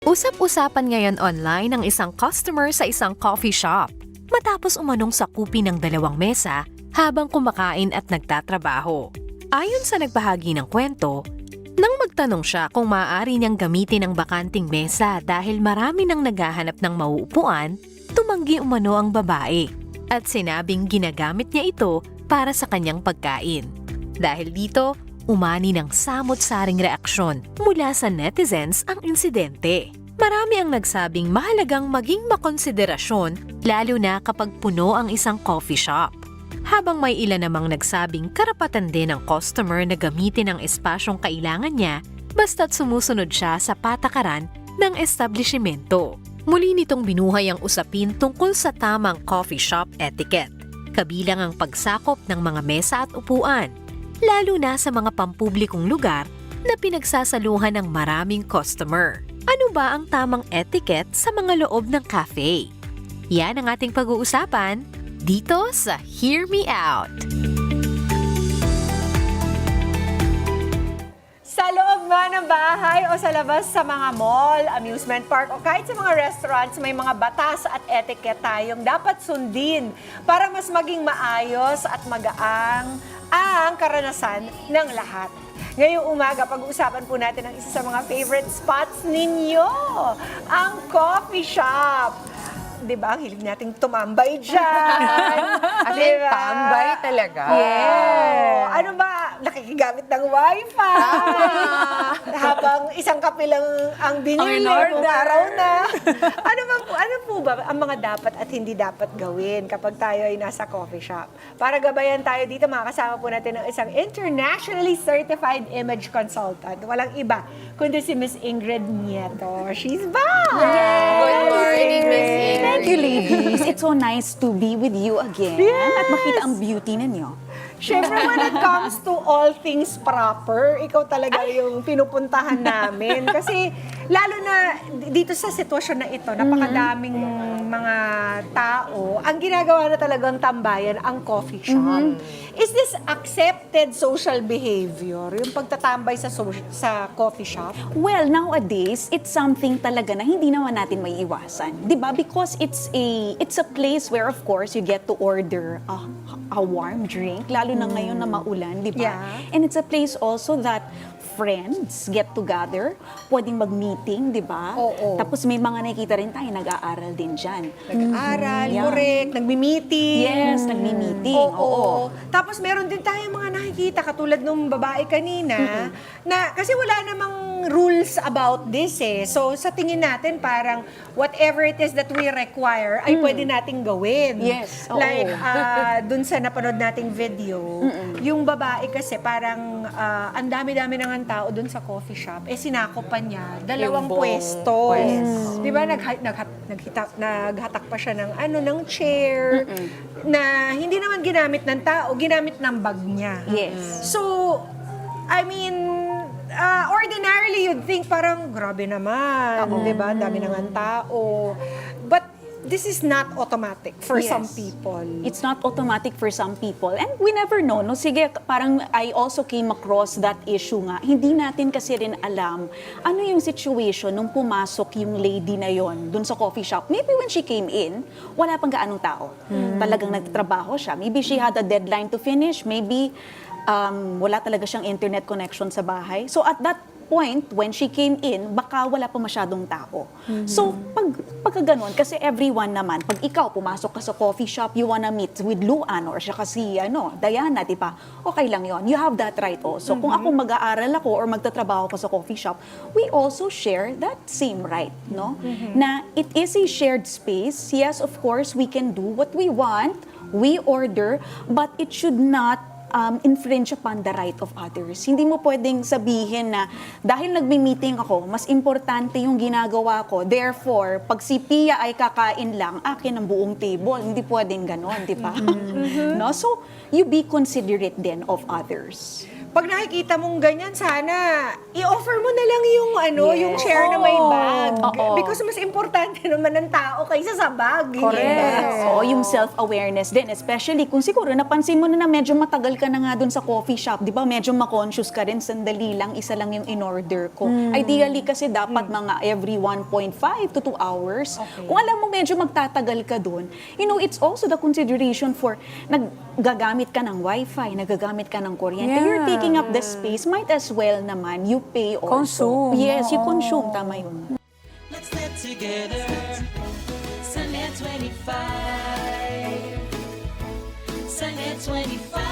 Usap-usapan ngayon online ng isang customer sa isang coffee shop matapos umanong sakupin ng dalawang mesa habang kumakain at nagtatrabaho. Ayon sa nagbahagi ng kwento, nang magtanong siya kung maaari niyang gamitin ang bakanting mesa dahil marami nang naghahanap ng mauupuan, tumanggi umano ang babae at sinabing ginagamit niya ito para sa kanyang pagkain. Dahil dito, umani ng samot-saring reaksyon mula sa netizens ang insidente. Marami ang nagsabing mahalagang maging makonsiderasyon lalo na kapag puno ang isang coffee shop. Habang may ilan namang nagsabing karapatan din ng customer na gamitin ang espasyong kailangan niya basta't sumusunod siya sa patakaran ng establishmento. Muli nitong binuhay ang usapin tungkol sa tamang coffee shop etiquette, kabilang ang pagsakop ng mga mesa at upuan, lalo na sa mga pampublikong lugar na pinagsasaluhan ng maraming customer. Ano ba ang tamang etiquette sa mga loob ng cafe? Yan ang ating pag-uusapan dito sa Hear Me Out. Sa loob man ng bahay o sa labas sa mga mall, amusement park o kahit sa mga restaurants, may mga batas at etiquette tayong dapat sundin para mas maging maayos at magaang ang karanasan ng lahat. Ngayong umaga, pag-uusapan po natin ang isa sa mga favorite spots ninyo, ang coffee shop. Diba, ang hilig nating tumambay dyan. As in, tambay talaga. Yeah. Ano ba? Nakikigamit ng wifi. Habang isang kape lang ang binili, kung araw na. Ano po ba ang mga dapat at hindi dapat gawin kapag tayo ay nasa coffee shop? Para gabayan tayo dito, makakasama po natin ng isang internationally certified image consultant. Walang iba, kundi si Miss Ingrid Nieto. She's back! Good morning, Miss Ingrid. Thank you, ladies. It's so nice to be with you again. Yes. At makita ang beauty ninyo. Siyempre, when it comes to all things proper, ikaw talaga yung pinupuntahan namin. Kasi, lalo na dito sa sitwasyon na ito, napakadaming mga tao, ang ginagawa na talagang tambayan, ang coffee shop. Is this accepted social behavior, yung pagtatambay sa coffee shop? Well, nowadays, it's something talaga na hindi naman natin may iwasan. Diba? Because it's a place where, of course, you get to order a warm drink, lalo na ngayon na maulan, di ba? Yeah. And it's a place also that friends get together, pwedeng mag-meeting, di ba? Oo. Tapos may mga nakikita rin tayo, nag-aaral din dyan. Nag-aaral, Yeah. correct, nagmi-meeting. Yes, nagmi-meeting. Oo. Tapos meron din tayong mga nakikita, katulad nung babae kanina, na kasi wala namang rules about this eh. So sa tingin natin parang whatever it is that we require ay pwede nating gawin. Yes, oo. Like dun sa napanood nating video, yung babae kasi parang ang dami-dami ng tao dun sa coffee shop, eh sinakopan niya dalawang Yung buong pwesto. pwesto. Di ba? Naghatak pa siya ng chair na hindi naman ginamit ng tao, ginamit ng bag niya. Yes. So, I mean, ordinarily you'd think parang grabe naman, di ba? Ang dami ng tao. But this is not automatic for Yes. some people. It's not automatic for some people. And we never know, no? Sige, parang I also came across that issue nga. Hindi natin kasi rin alam ano yung situation nung pumasok yung lady na yon dun sa coffee shop. Maybe when she came in, wala pang gaanong tao. Talagang nagtrabaho siya. Maybe she had a deadline to finish. Maybe wala talaga siyang internet connection sa bahay. So at that point, when she came in, baka wala pa masyadong tao. So, pagka ganun, kasi everyone naman, pag ikaw pumasok ka sa coffee shop, you wanna meet with Luan or siya kasi, Diana, di ba? Okay lang yon. You have that right also. Kung ako mag-aaral ako or magtatrabaho ko sa coffee shop, we also share that same right, no? Na it is a shared space. Yes, of course, we can do what we want, we order, but it should not infringe upon the right of others. Hindi mo pwedeng sabihin na dahil nagmi-meeting ako, mas importante yung ginagawa ko. Therefore, pag si Pia ay kakain lang, akin ang buong table. Hindi pwedeng ganon, di ba? No? So, you be considerate then of others. pag nakikita mong ganyan, sana i-offer mo na lang yung yung Yes. share na may bag. Oo. Because mas importante naman ng tao kaysa sa bag. Yes. Oo, yung self-awareness din. Especially kung siguro napansin mo na medyo matagal ka na nga dun sa coffee shop, di ba? Medyo ma-conscious ka rin, sandali lang, isa lang yung in-order ko. Ideally kasi dapat mga every 1.5 to 2 hours. Kung alam mo medyo magtatagal ka dun, it's also the consideration for naggagamit ka ng wifi, nagagamit ka ng kuryente. Yeah. You're taking up the space, might as well naman, you pay also. Consume. Yes, you consume. Tama yun. Let's get together. Sunday 25. Sunday 25.